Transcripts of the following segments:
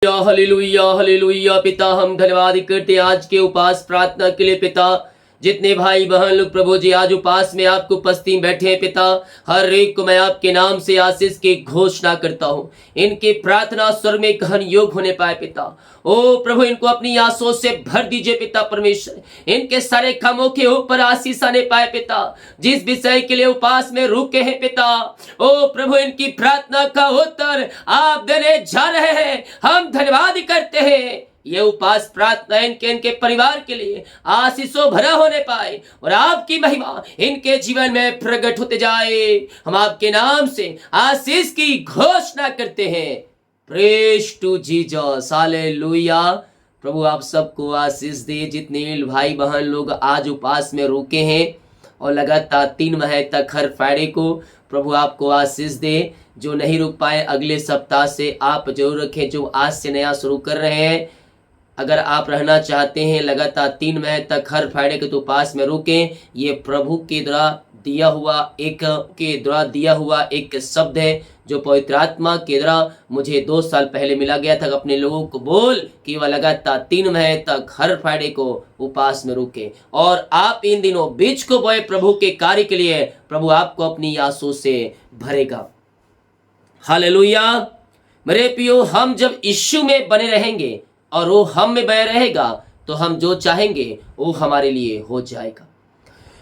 Hallelujah hallelujah. पिता हम धन्यवाद करते हैं आज के उपास प्रार्थना के लिए। पिता जितने भाई बहन लोग प्रभु जी आज उपास में आपको उपस्थित में बैठे हैं, पिता हर एक को मैं आपके नाम से आशीष की घोषणा करता हूँ। इनकी प्रार्थना स्वर्ग में ग्रहण योग होने पाए पिता। ओ प्रभु इनको अपनी आंसुओं से भर दीजिए पिता परमेश्वर। इनके सारे कामों के ऊपर आशीष आने पाए पिता। जिस विषय के लिए उपास में रुके हैं पिता, ओ प्रभु इनकी प्रार्थना का उत्तर आप देने जा रहे हैं। हम धन्यवाद करते हैं। ये उपास प्रार्थना इनके परिवार के लिए आशीषों भरा होने पाए और आपकी महिमा इनके जीवन में प्रकट होते जाए। हम आपके नाम से आशीष की घोषणा करते हैं। Praise to Jesus, hallelujah. प्रभु आप सबको आशीष दे। जितने भाई बहन लोग आज उपास में रुके हैं और लगातार 3 माह तक हर फ्राइडे को, प्रभु आपको आशीष दे। जो नहीं रुक पाए अगले सप्ताह से आप जरूर रखें, जो आज से नया शुरू कर रहे हैं। अगर आप रहना चाहते हैं लगातार 3 माह तक हर फ्राइडे के तो उपास में रुकें। ये प्रभु के द्वारा दिया हुआ एक शब्द है जो पवित्र आत्मा के द्वारा मुझे 2 साल पहले मिला गया था। अपने लोगों को बोल कि वह लगातार 3 माह तक हर फ्राइडे को उपास में रुके और आप इन दिनों बीज को बोए प्रभु के कार्य के लिए। प्रभु आपको अपनी आंसू से भरेगा। हालेलुया। मेरे प्रियो, हम जब यीशु में बने रहेंगे और वो हम में बने रहेगा तो हम जो चाहेंगे वो हमारे लिए हो जाएगा।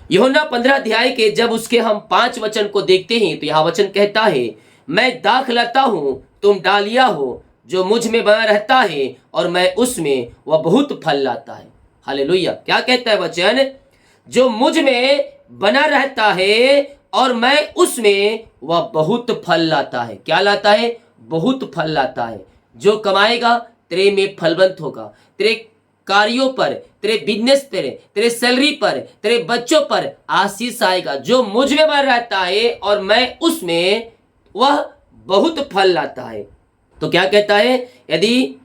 यूहन्ना 15 अध्याय के जब उसके हम 5 वचन को देखते हैं तो यहाँ वचन कहता है, मैं दाख लाता हूँ तुम डालिया हो, जो मुझ में बना रहता है और मैं उसमें, वह बहुत फल लाता है। हालेलुया। क्या कहता है वचन? जो मुझ में बना रहता है और मैं उसमें, वह बहुत फल लाता है। क्या लाता है? बहुत फल लाता है। जो कमाएगा तेरे में फलवंत होगा। तेरे कार्यों पर, तेरे बिजनेस पर, तेरे सैलरी पर, तेरे बच्चों पर आशीष आएगा। जो मुझ में बना रहता है और मैं उसमें, वह बहुत फल लाता है। तो क्या कहता है? यदि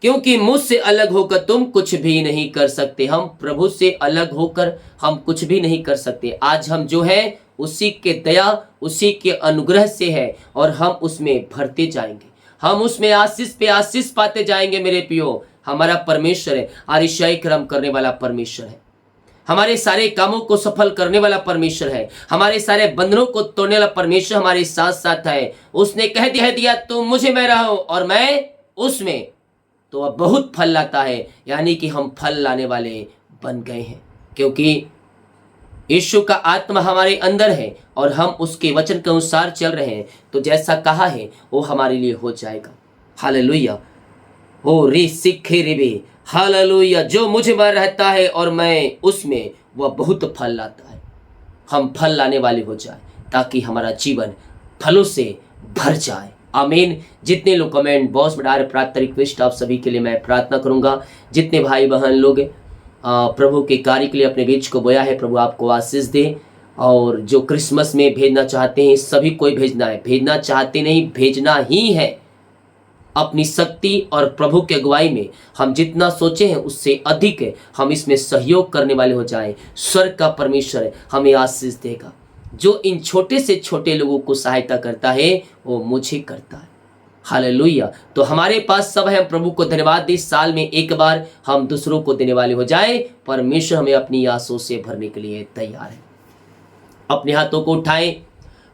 क्योंकि मुझसे अलग होकर तुम कुछ भी नहीं कर सकते। हम प्रभु से अलग होकर हम कुछ भी नहीं कर सकते। आज हम जो है उसी के दया, उसी के अनुग्रह से है और हम उसमें भरते जाएंगे। हम उसमें आशीष पे आशीष पाते जाएंगे। मेरे प्रियो, हमारा परमेश्वर है आरिशाई कर्म करने वाला परमेश्वर है। हमारे सारे कामों को सफल करने वाला परमेश्वर है। हमारे सारे बंधनों को तोड़ने वाला परमेश्वर हमारे साथ साथ है। उसने कह दिया तुम मुझे में रहो और मैं उसमें, तो वह बहुत फल लाता है। यानी कि हम फल लाने वाले बन गए हैं, क्योंकि यीशु का आत्मा हमारे अंदर है और हम उसके वचन के अनुसार चल रहे हैं। तो जैसा कहा है वो हमारे लिए हो जाएगा। हालेलुया। ओ रे सिखे रेबे, हालेलुया। जो मुझे में रहता है और मैं उसमें, वह बहुत फल लाता है। हम फल लाने वाले हो जाए ताकि हमारा जीवन फलों से भर जाए। आमीन। जितने लोग कमेंट बॉक्स में डाल रहे, प्रार्थना रिक्वेस्ट आप सभी के लिए मैं प्रार्थना करूंगा। जितने भाई बहन लोग प्रभु के कार्य के लिए अपने बीज को बोया है, प्रभु आपको आशीष दे। और जो क्रिसमस में भेजना चाहते हैं सभी कोई भेजना है, भेजना चाहते नहीं, भेजना ही है। अपनी शक्ति और प्रभु के अगुवाई में हम जितना सोचे हैं उससे अधिक है हम इसमें सहयोग करने वाले हो जाएं। स्वर्ग का परमेश्वर हमें आशीष देगा। जो इन छोटे से छोटे लोगों को सहायता करता है वो मुझे करता है। हालेलुया। तो हमारे पास सब है। हम प्रभु को धन्यवाद दें। साल में एक बार हम दूसरों को देने वाले हो जाए। परमेश्वर हमें अपनी आंसुओं से भरने के लिए तैयार है। अपने हाथों को उठाएं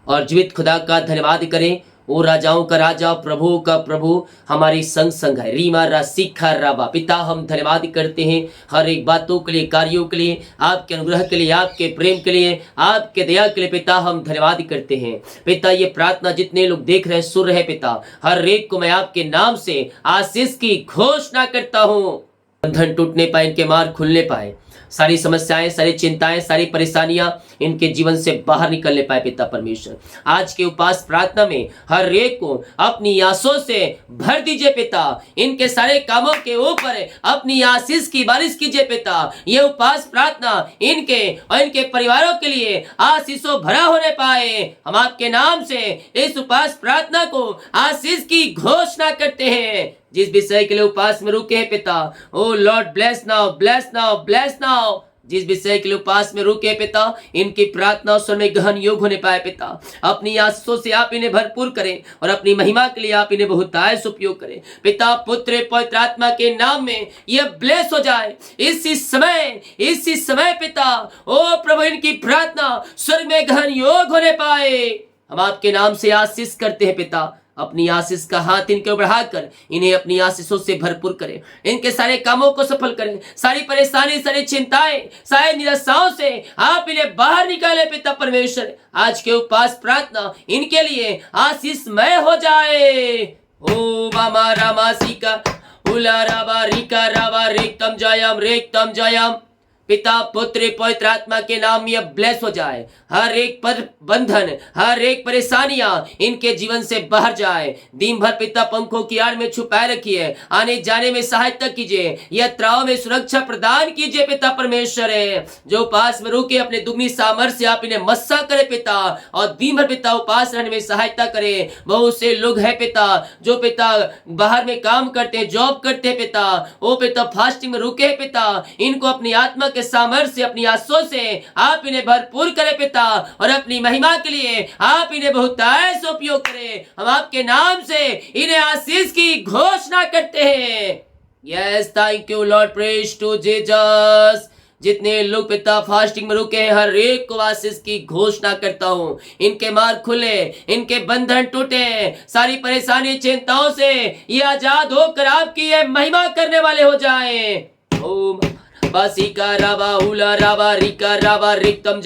और जीवित खुदा का धन्यवाद करें। ओ राजाओं का राजा, प्रभु का प्रभु हमारी संग संग है। रीमा रा सीखा राबा। पिता हम धन्यवाद करते हैं हर एक बातों के लिए, कार्यों के लिए, आपके अनुग्रह के लिए, आपके प्रेम के लिए, आपके दया के लिए। पिता हम धन्यवाद करते हैं। पिता ये प्रार्थना जितने लोग देख रहे हैं, सुन रहे हैं, पिता हर एक को मैं आपके नाम से आशीष की घोषणा करता हूँ। बंधन टूटने पाए, इनके मार्ग खुलने पाए, सारी समस्याएं, सारी चिंताएं, सारी परेशानियां इनके जीवन से बाहर निकलने पाए। पिता परमेश्वर आज के उपास प्रार्थना में हर एक को अपनी आंसुओं से भर दीजिए। पिता इनके सारे कामों के ऊपर अपनी आशीष की बारिश कीजिए। पिता ये उपास प्रार्थना इनके और इनके परिवारों के लिए आशीषों भरा होने पाए। हम आपके नाम से इस उपास प्रार्थना को आशीष की घोषणा करते हैं। जिस विषय के लिए उपास में रुके हैं पिता, O Lord bless now, bless now, bless now. जिस विषय के लिए उपास में रुके पिता, इनकी प्रार्थना स्वर में गहन योग होने पाए पिता। अपनी आशीषों से आप इन्हें भरपूर करें और अपनी महिमा के लिए आप इन्हें बहुतायत उपयोग करें पिता, पुत्र, पवित्र आत्मा के नाम में यह ब्लेस हो जाए इसी समय पिता। ओ प्रभु, इनकी प्रार्थना स्वर्ग में गहन योग होने पाए। हम आपके नाम से आशीष करते हैं पिता। अपनी आशीष का हाथ इनके बढ़ाकर इन्हें अपनी आशीषों से भरपूर करें, इनके सारे कामों को सफल करें, सारी परेशानी, सारी चिंताएं, सारी निराशाओं से आप इन्हें बाहर निकाले पिता परमेश्वर। आज के उपवास प्रार्थना इनके लिए आशीषमय हो जाए। ओ मामा रामासी का उला राबा रिका राबा रेक्तम जयम पिता, पुत्र, पवित्र आत्मा के नाम में ब्लेस हो जाए। हर एक पर बंधन, हर एक परेशानियां इनके जीवन से बाहर जाए। दिन भर पिता पंखों की आड़ में छुपाए रखिए, आने जाने में सहायता कीजिए, यात्राओं में सुरक्षा प्रदान कीजिए पिता परमेश्वर। जो उपास में रुके अपने दुगनी सामर्थ्य आप इन्हें मस्सा करे पिता, और दिन भर पिता उपास रहने में सहायता करे। बहुत से लोग हैं पिता जो पिता बाहर में काम करते हैं, जॉब करते हैं पिता, वो पिता फास्टिंग में रुके हैं पिता। इनको अपनी आत्मा के सामर्थ्य, अपनी आशीषों से आप इन्हें भरपूर करें पिता, और अपनी महिमा के लिए आप इन्हें बहुतायत उपयोग करें। हम आपके नाम से इन्हें आशीष की घोषणा करते हैं। Yes, thank you Lord, praise to Jesus. जितने लोग पिता फास्टिंग में रुके हैं, हर एक को आशीष की घोषणा करता हूँ। इनके मार्ग खुले, इनके बंधन टूटे, सारी परेशानी चिंताओं से ये आजाद होकर आपकी ये महिमा करने वाले हो जाएं। ओम बासिका राबा उला राबा रिका राबा रिक्तम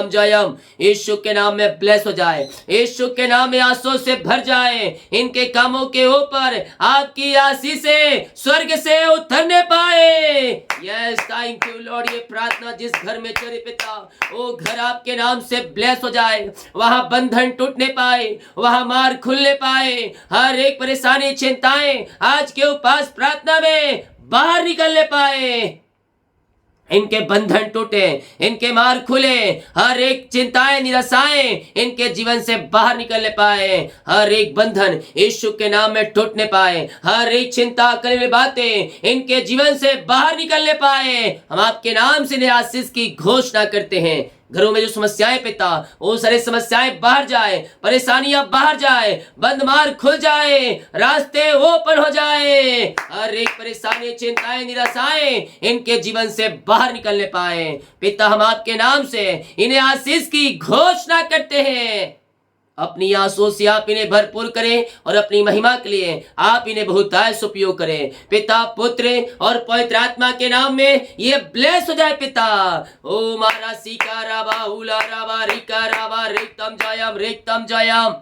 जयम। यीशु के नाम में ब्लेस हो जाए, यीशु के नाम में आंसू से भर जाए। इनके कामों के ऊपर आपकी आशीष से स्वर्ग से उतरने पाए। Yes, thank you Lord. ये प्रार्थना जिस घर में चले पिता, वो घर आपके नाम से ब्लेस हो जाए। वहां बंधन टूटने पाए, वहां मार्ग खुलने पाए, हर एक परेशानी चिंताएं आज के उपास प्रार्थना में बाहर निकलने पाए। इनके बंधन टूटे, इनके मार्ग खुले, हर एक चिंताएं, निराशाएं इनके जीवन से बाहर निकलने पाए। हर एक बंधन यीशु के नाम में टूटने पाए, हर एक चिंता करने वाली बातें इनके जीवन से बाहर निकलने पाए। हम आपके नाम से आशीष की घोषणा करते हैं। घरों में जो समस्याएं पिता, वो सारी समस्याएं बाहर जाए, परेशानियां बाहर जाए, बंद मार्ग खुल जाए, रास्ते ओपन हो जाए। हर एक परेशानी, चिंताएं, निराशाएं इनके जीवन से बाहर निकलने पाए पिता। हम आपके नाम से इन्हें आशीष की घोषणा करते हैं। अपनी आंसुओं से आप इन्हें भरपूर करें और अपनी महिमा के लिए आप इन्हें बहुतायत उपयोग करें पिता, पुत्र और पवित्र आत्मा के नाम में ये ब्लेस हो जाए पिता। ओ मारा सीका राबा उला राबा रिका राबा रेक्तम जयम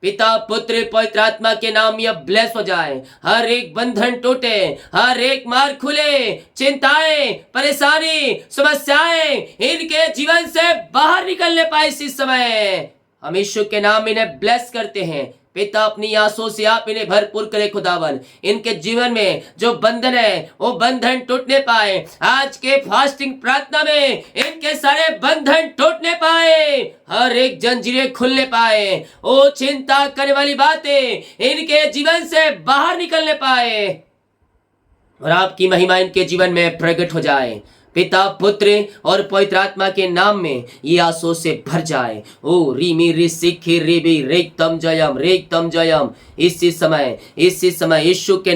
पिता, पुत्र, पवित्र आत्मा के नाम यह ब्लेस हो जाए। हर एक बंधन टूटे, हर एक मार्ग खुले, चिंताएं, परेशानी, समस्याएं इनके जीवन से बाहर निकलने पाए। इसी समय हम यीशु के नाम इन्हें ब्लेस करते हैं पिता। अपनी आंसुओं से आप इन्हें भरपूर करें खुदावन। इनके जीवन में जो बंधन है वो बंधन टूटने पाए। आज के फास्टिंग प्रार्थना में इनके सारे बंधन टूटने पाए, हर एक जंजीरें खुलने पाए, वो चिंता करने वाली बातें इनके जीवन से बाहर निकलने पाए, और आपकी महिमा इनके जीवन में प्रकट हो जाए पिता, पुत्र और पवित्र आत्मा के नाम में ये आंसू से भर जाए। ओ रीमी रिसिखी रिबी रेक्तम जयम। इसी समय यीशु के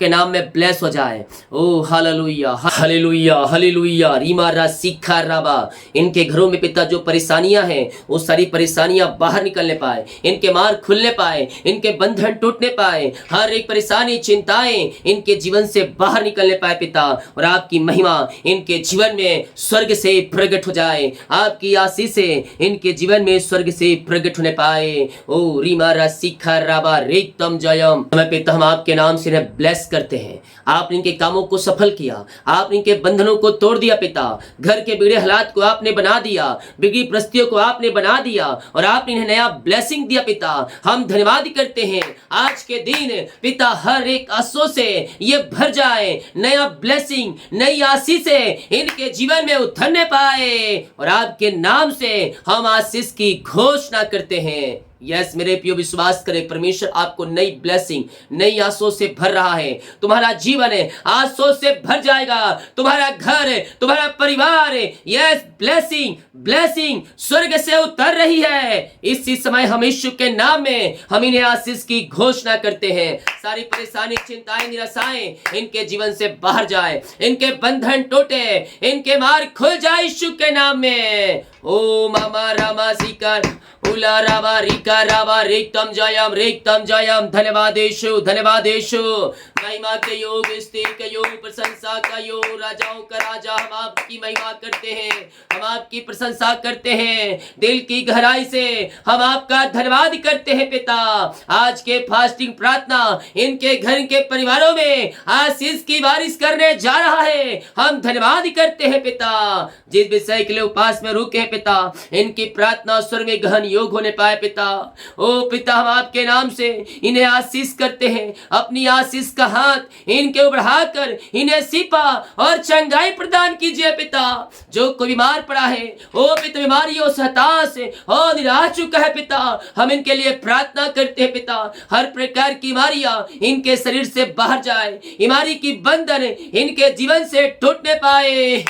नाम में ब्लेस हो जाए। ओ हालेलुया हालेलुया हालेलुया। रीमा रा सीखा राबा। इनके घरों में पिता जो परेशानियां हैं वो सारी परेशानियां बाहर निकलने पाए, इनके मार्ग खुलने पाए, इनके बंधन टूटने पाए, हर एक परेशानी, चिंताएं इनके जीवन से बाहर निकलने पाए पिता, और आपकी महिमा इनके जीवन में स्वर्ग से प्रकट हो जाए। आपकी आशीष से इनके जीवन में स्वर्ग से प्रकट होने पाए। ओ रीमा रा सीखा राबा रेक्तम जयम। पिता, हम आपके नाम से इन्हें ब्लेस करते हैं। आपने इनके कामों को सफल किया, आपने इनके बंधनों को तोड़ दिया पिता। घर के बिगड़े हालात को आपने बना दिया, बिगड़ी परिस्थितियों को आपने बना दिया, और आपने इन्हें नया ब्लेसिंग दिया पिता। हम धन्यवाद करते हैं। आज के दिन पिता हर एक आंसू से ये भर जाए, नया ब्लेसिंग, नई आशीष से इनके जीवन में उतरने पाए, और आपके नाम से हम आशीष की घोषणा करते हैं। यस मेरे प्रियो, विश्वास करें, परमेश्वर आपको नई ब्लेसिंग, नई आशों से भर रहा है। तुम्हारा जीवन है आशों से भर जाएगा, तुम्हारा घर है, तुम्हारा परिवार है, यस ब्लेसिंग ब्लेसिंग स्वर्ग से उतर रही है। इसी समय हम यीशु के नाम में हम इन्हें आशीष की घोषणा करते हैं। सारी परेशानी, चिंताएं, निराशाएं इनके जीवन से बाहर जाए, इनके बंधन टूटे, इनके मार्ग खुल जाए यीशु के नाम में। ओ मामा रामा सिकर उला रावा रिका रावा रेक्तम जयम। धन्यवाद यीशु, धन्यवाद यीशु। महिमा के योग, स्थिर के योग, प्रशंसा का योग, राजाओं का राजा, हम आपकी महिमा करते हैं, हम आपकी प्रशंसा करते हैं। दिल की गहराई से हम आपका धन्यवाद करते हैं पिता। आज के फास्टिंग प्रार्थना इनके घर के परिवारों में आशीष की बारिश करने जा रहा है। हम धन्यवाद करते हैं पिता। जिस विषय के लिए उपास में रुके हैं पिता, इनकी प्रार्थना स्वर में गहन योग होने पाए पिता। ओ पिता, हम आपके नाम से इन्हें आशीष करते हैं। अपनी आशीष का हाथ इनके ऊपर बढ़ाकर इन्हें शिफा और चंगाई प्रदान कीजिए पिता। जो कोई बीमार पड़ा है, ओ पिता, बीमारियों से हताश है और निराश चुका है पिता, हम इनके लिए प्रार्थना करते हैं पिता। हर प्रकार की बीमारियां इनके शरीर से बाहर जाए, बीमारी की बंधन इनके जीवन से टूटने पाए।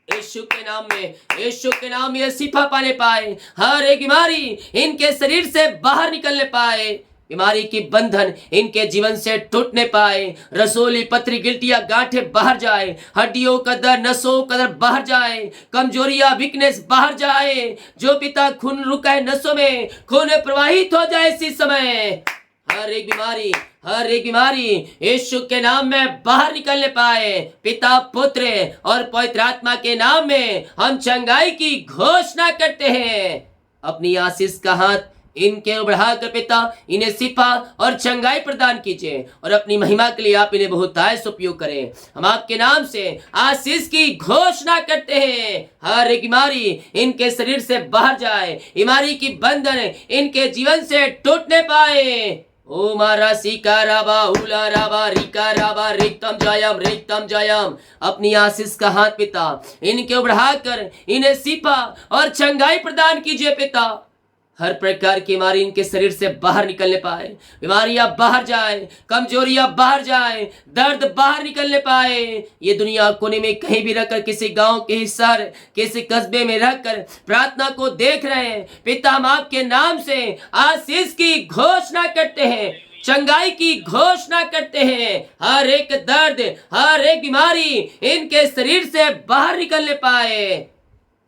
यीशु के नाम में, यीशु के नाम में शिफा पाने पाए, हर एक बीमारी इनके शरीर से बाहर निकलने पाए, बीमारी की बंधन इनके जीवन से टूटने पाए। रसोली, पथरी, गिल्टियां, गांठे बाहर जाए, हड्डियों का दर्द, नसों का दर्द बाहर जाए, कमजोरियां, वीकनेस बाहर जाए। जो पिता खून रुका है नसों में, खून प्रवाहित हो जाए इसी समय। हर एक बीमारी यीशु के नाम में बाहर निकलने पाए। पिता, पुत्र और पवित्र आत्मा के नाम में हम चंगाई की घोषणा करते हैं। अपनी आशीष का हाथ इनके बढ़ाकर पिता इन्हें शिफा और चंगाई प्रदान कीजिए और अपनी महिमा के लिए आप इन्हें बहुतायत उपयोग करें। हम आपके नाम से आशीष की घोषणा करते हैं। हर एक बीमारी इनके शरीर से बाहर जाए, बीमारी की बंधन इनके जीवन से टूटने पाए। ओ मारा सिका राबा उला राबा रिका राबा रेक्तम जयम। अपनी आशीष का हाथ पिता इनके बढ़ाकर इन्हें शिफा और चंगाई प्रदान कीजिए पिता। हर प्रकार की बीमारी इनके शरीर से बाहर निकलने पाए, बीमारियां बाहर जाए, कमजोरियां बाहर जाए, दर्द बाहर निकलने पाए। ये दुनिया कोने में कहीं भी रहकर, किसी गांव के शहर, किसी कस्बे में रहकर प्रार्थना को देख रहे हैं पिता, हम आपके नाम से आशीष की घोषणा करते हैं, चंगाई की घोषणा करते हैं। हर एक दर्द, हर एक बीमारी इनके शरीर से बाहर निकलने पाए।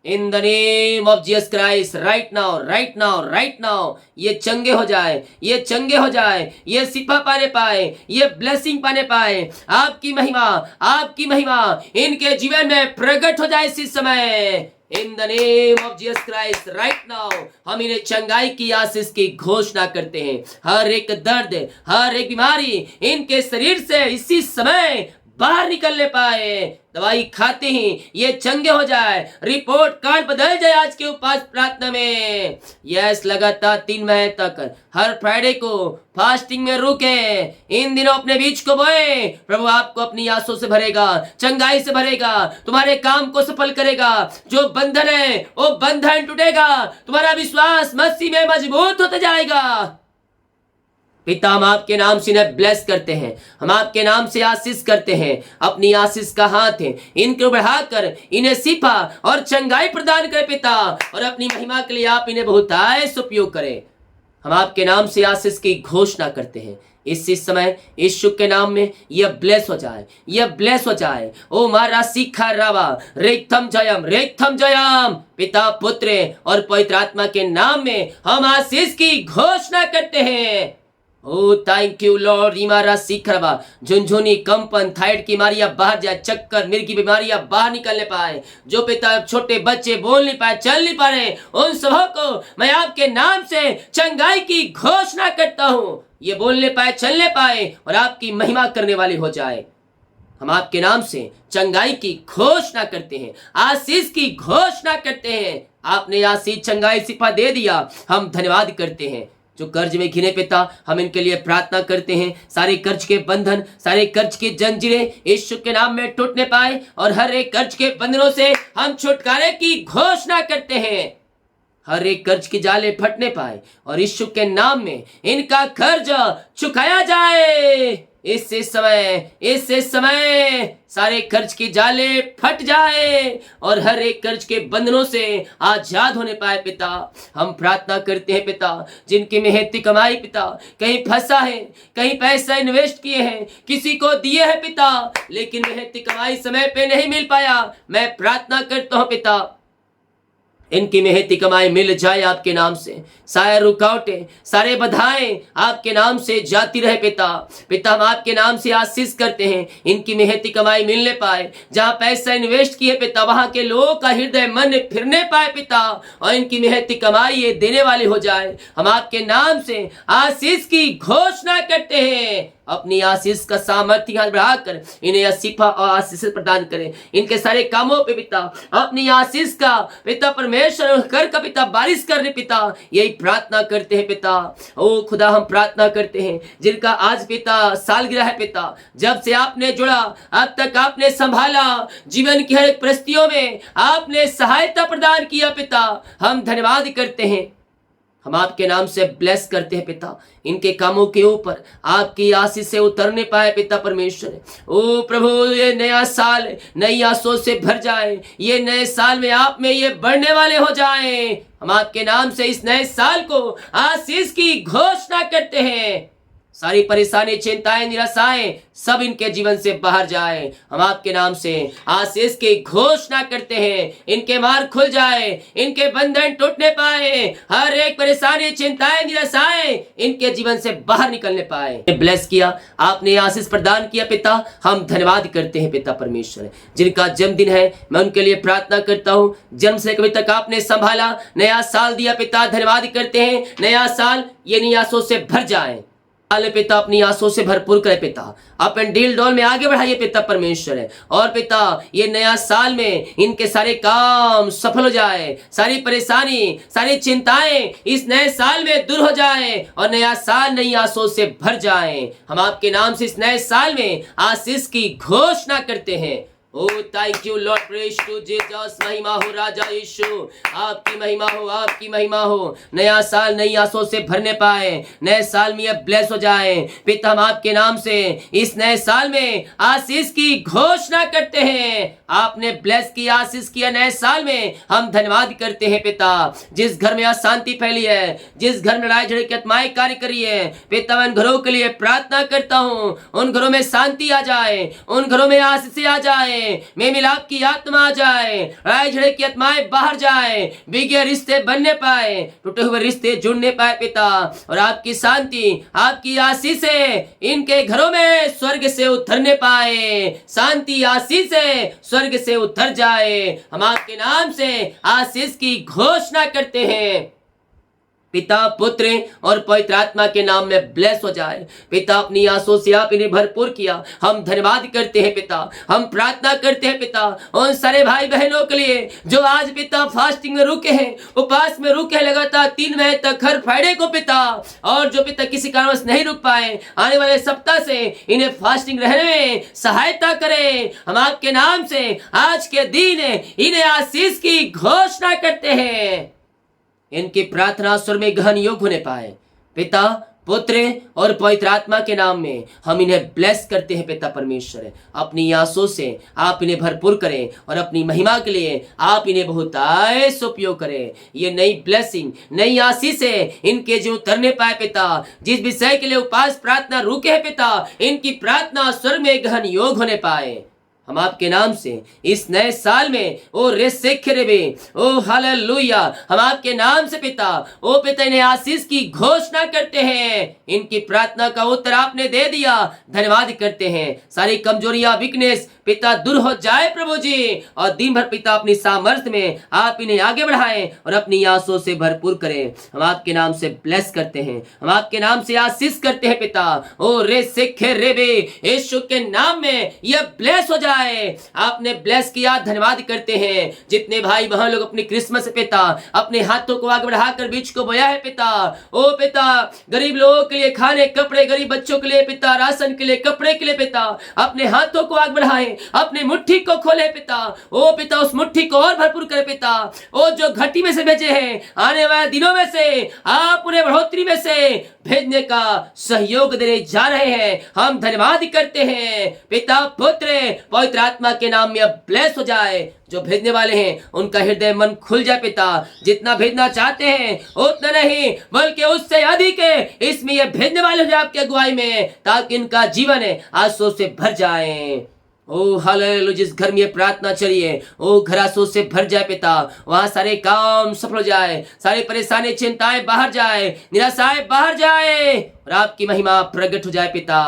In the name of Jesus Christ, right now ये चंगे हो जाए, ये चंगे हो जाए, ये शिफा पाने पाए, ये ब्लेसिंग पाने पाए। आपकी महिमा इनके जीवन में प्रकट हो जाए इसी समय। In the name of Jesus Christ, right now हम इन्हें चंगाई की आशीष की घोषणा करते हैं। हर एक दर्द, हर एक बीमारी इनके शरीर से इसी समय बाहर निकलने पाए। दवाई खाते ही ये चंगे हो जाए, रिपोर्ट कार्ड बदल जाए आज के उपास प्रार्थना में। यस, लगातार 3 महीने तक हर फ्राइडे को फास्टिंग में रुके, इन दिनों अपने बीज को बोए। प्रभु आपको अपनी आंसू से भरेगा, चंगाई से भरेगा, तुम्हारे काम को सफल करेगा। जो बंधन है वो बंधन टूटेगा, तुम्हारा विश्वास मसीह में मजबूत होता जाएगा। पिता, हम आपके नाम से इन्हें ब्लेस करते हैं, हम आपके नाम से आशीष करते हैं। अपनी आशीष का हाथ है इनको बढ़ाकर इन्हें शिफा और चंगाई प्रदान कर पिता, और अपनी महिमा के लिए आप इन्हें बहुतायत उपयोग करें। हम आपके नाम से आशीष की घोषणा करते हैं। इसी समय यीशु के नाम में यह ब्लेस हो जाए, यह ब्लेस हो जाए। ओ मारा सिखा रावा रेक्तम जयम। पिता, पुत्र और पवित्र आत्मा के नाम में हम आशीष की घोषणा करते हैं। O thank you Lord. Imara सीखरवा, झुनझुनी, कंपन, थायराइड की बीमारियां बाहर जाए, चक्कर, मिर्गी की बीमारियां बाहर निकलने पाए। जो पिता छोटे बच्चे बोल नहीं पाए, चल नहीं पा रहे, उन सबों को मैं आपके नाम से चंगाई की घोषणा करता हूं। ये बोलने पाए, चलने पाए और आपकी महिमा करने वाले हो जाए। हम आपके नाम से चंगाई की घोषणा करते हैं, आशीष की घोषणा करते हैं। आपने आशीष, चंगाई, शिफा दे दिया, हम धन्यवाद करते हैं। जो कर्ज में घिरे पिता, हम इनके लिए प्रार्थना करते हैं। सारे कर्ज के बंधन, सारे कर्ज की जंजीरें यीशु के नाम में टूटने पाए और हर एक कर्ज के बंधनों से हम छुटकारे की घोषणा करते हैं। हर एक कर्ज की जाले फटने पाए और यीशु के नाम में इनका कर्ज चुकाया जाए। इस समय सारे कर्ज की जाले फट जाए और हर एक कर्ज के बंधनों से आजाद होने पाए पिता। हम प्रार्थना करते हैं पिता, जिनकी मेहनती कमाई पिता कहीं फंसा है, कहीं पैसा इन्वेस्ट किए हैं, किसी को दिए हैं पिता, लेकिन मेहनती कमाई समय पे नहीं मिल पाया। मैं प्रार्थना करता हूँ पिता, इनकी मेहनती कमाई मिल जाए आपके नाम से। सारे रुकावटें, सारे बाधाएं आपके नाम से जाती रहे पिता। पिता हम आपके नाम से आशीष करते हैं, इनकी मेहनती कमाई मिलने पाए। जहां पैसा इन्वेस्ट किए पिता, वहां के लोगों का हृदय मन फिरने पाए पिता, और इनकी मेहनती कमाई ये देने वाली हो जाए। हम आपके नाम से आशीष की घोषणा करते हैं। अपनी आशीष का सामर्थ्य बढ़ाकर इन्हें शिफा और आशीष प्रदान करें। इनके सारे कामों पे पिता अपनी आशीष का पिता परमेश्वर कर का पिता बारिश करने पिता, यही प्रार्थना करते हैं पिता। ओ खुदा हम प्रार्थना करते हैं, जिनका आज पिता सालगिरह है पिता, जब से आपने जुड़ा अब तक आपने संभाला, जीवन की हर एक परिस्थितियों में आपने सहायता प्रदान किया पिता, हम धन्यवाद करते हैं। हम आपके नाम से ब्लेस करते हैं पिता, इनके कामों के ऊपर आपकी आशीष से उतरने पाए पिता परमेश्वर। ओ प्रभु, ये नया साल नई आशों से भर जाए, ये नए साल में आप में ये बढ़ने वाले हो जाए। हम आपके नाम से इस नए साल को आशीष की घोषणा करते हैं। सारी परेशानी, चिंताएं, निराशाएं सब इनके जीवन से बाहर जाए। हम आपके नाम से आशीष की घोषणा करते हैं, इनके मार्ग खुल जाए, इनके बंधन टूटने पाए, हर एक परेशानी, चिंताएं, निराशाएं इनके जीवन से बाहर निकलने पाए। ब्लेस किया आपने, आशीष प्रदान किया पिता, हम धन्यवाद करते हैं पिता परमेश्वर। जिनका जन्मदिन है मैं उनके लिए प्रार्थना करता हूँ, जन्म से कभी तक आपने संभाला, नया साल दिया पिता, धन्यवाद करते हैं। नया साल ये नई आशों से भर जाए पिता, अपनी आंसू से भरपूर करे पिता, अपन डील डॉल में आगे बढ़ाइए पिता परमेश्वर है। और पिता ये नया साल में इनके सारे काम सफल हो जाए, सारी परेशानी, सारी चिंताएं इस नए साल में दूर हो जाए और नया साल नई आंसू से भर जाए। हम आपके नाम से इस नए साल में आशीष की घोषणा करते हैं। O thank you Lord, praise to Jesus, महिमा हो राजा यीशु, आपकी महिमा हो, आपकी महिमा हो। नया साल नई आशों से भरने पाए, नए साल में अब ब्लेस हो जाए पिता। हम आपके नाम से इस नए साल में आशीष की घोषणा करते हैं। आपने ब्लेस की, आशीष किया नए साल में, हम धन्यवाद करते हैं पिता। जिस घर में अशांति फैली है, जिस घर में लड़ाई झगड़े की आत्माएं कार्य करी है पिता, मैं उन घरों के लिए प्रार्थना करता हूँ, उन घरों में शांति आ जाए, उन घरों में आशीष आ जाए, में मिलाप की आत्मा आ जाए, लड़ाई झगड़े की आत्माएं बाहर जाए, बिगड़े रिश्ते बनने पाए, टूटे हुए रिश्ते जुड़ने पाए पिता, और आपकी शांति, आपकी आशीष से इनके घरों में स्वर्ग से उतरने पाए। शांति आशीष से स्वर्ग से उतर जाए। हम आपके नाम से आशीष की घोषणा करते हैं पिता, पुत्र और पवित्र आत्मा के नाम में ब्लेस हो जाए पिता। अपनी आंसू से आप इन्हें भरपूर किया, हम धन्यवाद करते हैं पिता। हम प्रार्थना करते हैं पिता उन सारे भाई बहनों के लिए जो आज पिता फास्टिंग में रुके हैं, उपवास में रुके हैं लगातार 3 महीने तक हर फ्राइडे को पिता, और जो पिता किसी कारणवश नहीं रुक पाए, आने वाले सप्ताह से इन्हें फास्टिंग रहने में सहायता करें। हम आपके नाम से आज के दिन इन्हें आशीष की घोषणा करते हैं। इनकी प्रार्थना स्वर में गहन योग होने पाए पिता, पुत्र और पवित्र आत्मा के नाम में हम इन्हें ब्लेस करते हैं पिता परमेश्वर। अपनी आंसू से आप इन्हें भरपूर करें और अपनी महिमा के लिए आप इन्हें बहुत उपयोग करें। ये नई ब्लेसिंग, नई आशीष से इनके जो उतरने पाए पिता, जिस विषय के लिए उपास प्रार्थना रुके हैं पिता, इनकी प्रार्थना स्वर में गहन योग होने पाए। हम आपके नाम से इस नए साल में ओ रेसेखेरेबे ओ हालेलुया, हम आपके नाम से पिता, ओ पिता इन्हें आशीष की घोषणा करते हैं। इनकी प्रार्थना का उत्तर आपने दे दिया, धन्यवाद करते हैं। सारी कमजोरियां, वीकनेस पिता दूर हो जाए प्रभु जी, और दिन भर पिता अपनी सामर्थ्य में आप इन्हें आगे बढ़ाएं और अपनी आंसू से भरपूर करें। हम आपके नाम से ब्लेस करते हैं, हम आपके नाम से आशीष करते हैं पिता। ओ रेसेखेरेबे, यीशु के नाम में यह ब्लेस हो जाए जाए। आपने ब्लेस किया, धन्यवाद करते हैं। जितने भाई बहन लोग अपनी क्रिसमस पिता अपने हाथों को आगे बढ़ाकर बीज को बोया है पिता, ओ पिता गरीब लोगों के लिए खाने कपड़े, गरीब बच्चों के लिए पिता राशन के लिए, कपड़े के लिए पिता अपने हाथों को आगे बढ़ाए, अपने मुट्ठी को खोले पिता। ओ पिता उस मुट्ठी को और भरपूर करे पिता। ओ जो घटी में से भेजे हैं, आने वाले दिनों में से आप उन्हें बढ़ोतरी में से भेजने का सहयोग देने जा रहे हैं। हम धन्यवाद करते हैं पिता, पुत्र, पवित्र आत्मा के नाम में अब ब्लेस हो जाए। जो भेजने वाले हैं उनका हृदय मन खुल जाए पिता। जितना भेजना चाहते हैं उतना नहीं बल्कि उससे अधिक है इसमें ये भेजने वाले हो जाए आपकी अगुवाई में, ताकि इनका जीवन आंसू से भर जाए। ओ हालेलुया, जिस घर में ये प्रार्थना चलिए ओ घर आंसू से भर जाए पिता। वहां सारे काम सफल हो जाए, सारी परेशानी चिंताएं बाहर जाए, निराशाएं बाहर जाए और आपकी महिमा प्रकट हो जाए पिता।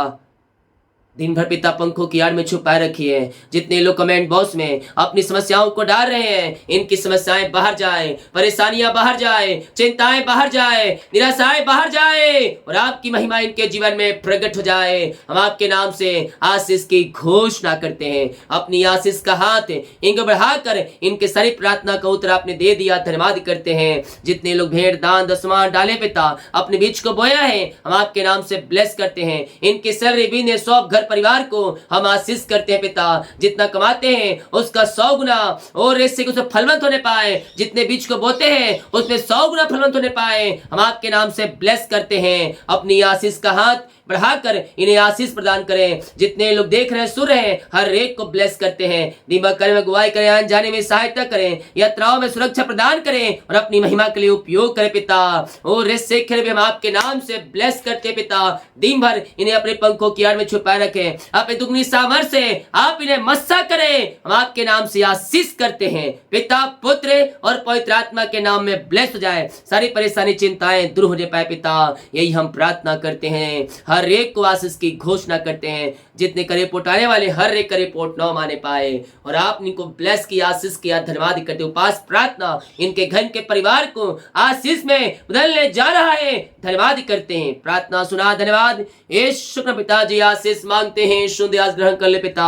दिन भर पिता पंखों की आड़ में छुपाए रखिए। जितने लोग कमेंट बॉक्स में अपनी समस्याओं को डाल रहे हैं, इनकी समस्याएं बाहर जाए, परेशानियां बाहर जाए, चिंताएं बाहर जाए, निराशाएं बाहर जाए और आपकी महिमा इनके जीवन में प्रकट हो जाए। हम आपके नाम से आशीष की घोषणा करते हैं। अपनी आशीष का हाथ इनको बढ़ाकर इनके सारी प्रार्थना का उत्तर आपने दे दिया, धन्यवाद करते हैं। जितने लोग भेंट दान दसवां डाले पिता, अपने बीच को बोया है, हम आपके नाम से ब्लेस करते हैं। इनके सैलरी बिजनेस सब घर परिवार को हम आशीष करते हैं पिता। जितना कमाते हैं उसका 100 गुना और इससे कुछ फलवंत होने पाए। जितने बीज को बोते हैं उसमें 100 गुना फलवंत होने पाए। हम आपके नाम से ब्लेस करते हैं। अपनी आशीष का हाथ बढ़ाकर इन्हें आशीष प्रदान करें। जितने लोग देख रहे हैं सुन रहे हैं हर एक को ब्लेस करते हैं। दिमाग करने में अगुवाई करें, आने जाने में सहायता करें, यात्राओं में सुरक्षा प्रदान करें और अपनी महिमा के लिए उपयोग करें पिता। और इससे भी हम आपके नाम से ब्लेस करते हैं पिता। दिन भर इन्हें अपने पंखों की आड़ में छुपाए रखें। अपने दुगनी सामर्थ से आप इन्हें मस्सा करें। हम आपके नाम से आशीष करते हैं पिता, पुत्र और पवित्र आत्मा के नाम में ब्लेस हो जाए। सारी परेशानी चिंताएं दूर हो जाए पाए पिता। यही हम प्रार्थना करते हैं। हर एक को आशीष की घोषणा करते हैं। जितने का रिपोर्ट आने वाले हर एक का रिपोर्ट न माने पाए और आप इनको ब्लेस किया, आशीष किया, धन्यवाद करते। उपास प्रार्थना इनके घर के परिवार को आशीष में बदलने जा रहा है, धन्यवाद करते हैं। प्रार्थना सुना, धन्यवाद। यीशु के पिताजी आशीष मांगते हैं, शुद्ध आशीष ग्रहण कर ले पिता,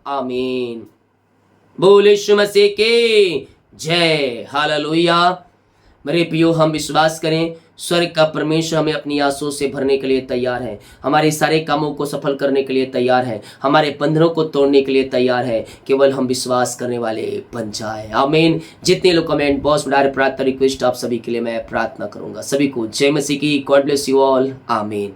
आमीन। बोल यीशु मसीह की जय। हालेलुया। मेरे प्रियो, हम विश्वास करें स्वर्ग का परमेश्वर हमें अपनी आंसुओं से भरने के लिए तैयार है। हमारे सारे कामों को सफल करने के लिए तैयार है। हमारे बंधनों को तोड़ने के लिए तैयार है। केवल हम विश्वास करने वाले बन जाए, आमीन। जितने लोग कमेंट बॉक्स में डायरेक्ट प्रार्थना रिक्वेस्ट आप सभी के लिए मैं प्रार्थना करूंगा। सभी को जय मसीह की। गॉड ब्लेस यू ऑल, आमीन।